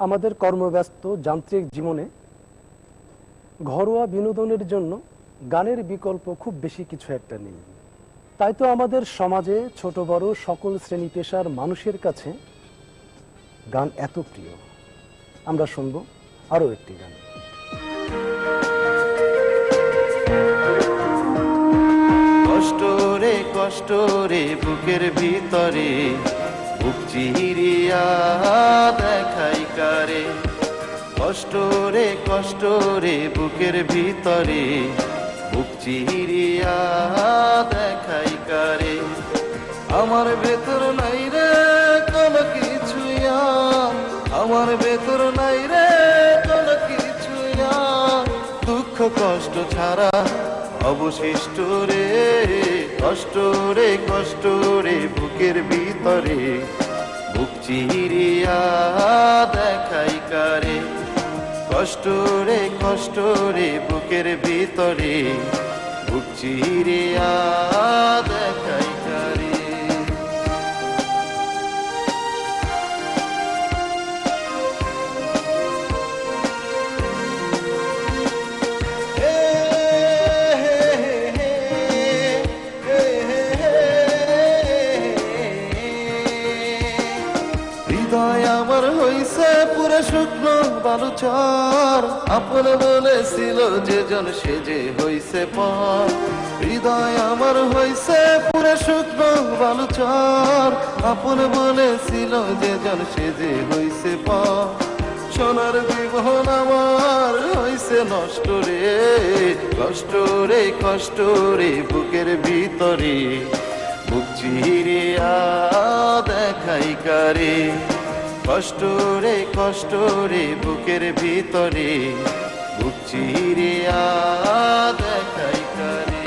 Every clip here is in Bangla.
আমাদের কর্মব্যস্ত যান্ত্রিক জীবনে ঘরোয়া বিনোদনের জন্য গানের বিকল্প খুব বেশি কিছু একটা নেই। তাই তো আমাদের সমাজে ছোট বড় সকল শ্রেণী পেশার মানুষের কাছে গান এত প্রিয়। আমরা শুনব আরো একটি গান। কষ্ট রে বুকের ভিতরে বুক চিরিয়া দেখাই কারে। কষ্ট রে বুকের ভিতরে বুক চিরিয়া দেখাই কারে। আমার ভেতর নাই রে কোনো কিছু, আমার ভেতর নাই রে কোনো কিছু, দুঃখ কষ্ট ছাড়া অবশিষ্ট রে। কষ্ট রে বুকের ভিতরে বুক চিরিয়া দেখাই কারে। কষ্ট রে বুকের ভিতরে বুক চিরিয়া দেখাই কারে। হৃদয় আমার হইছে পুরো শুকনো বালুচর, আপন বলেছিল যে জন সে যে হইছে পর। হৃদয় আমার হইছে পুরো শুকনো বালুচর, আপন বলেছিল যে জন সে যে হইছে পর। সোনার জীবন আমার হইছে নষ্ট রে। কষ্ট রে বুকের ভিতরে বুক চিরিয়া দেখাই কারে। কষ্ট রে বুকের ভিতরে বুক চিরিয়া দেখাই কারে।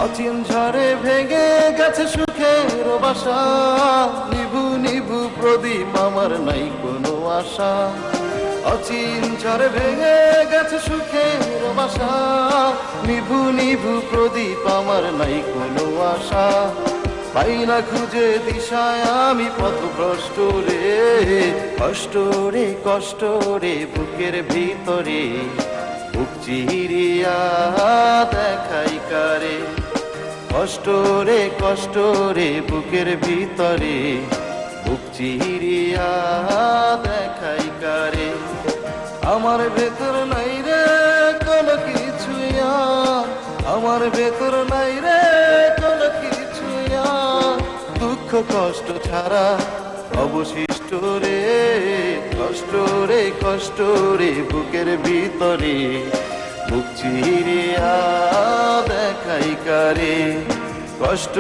অচিন ঝড়ে ভেঙে গেছে সুখের বাসা, নিভু নিভু প্রদীপ আমার নাই কোনো আশা। অচিন ঝড়ে ভেঙে গেছে সুখের বাসা, নিভু নিভু প্রদীপ আমার নাই কোনো আশা। পাই না খুঁজে দিশায় আমি পথভ্রষ্ট রে। কষ্ট রে বুকের ভিতরে বুক চিরিয়া দেখাই কারে। কষ্ট রে বুকের ভিতরে বুক চিরিয়া দেখাই কারে। আমার ভেতর নাই রে কোনো কিছু, আমার ভেতর নাই রে কোনো কিছু, দুঃখ কষ্ট ছাড়া অবশিষ্ট রে। কষ্ট রে বুকের ভিতরে বুক চিরিয়া দেখাই কারে। কষ্ট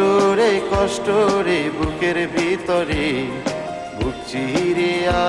রে বুকের ভিতরে বুক চিরিয়া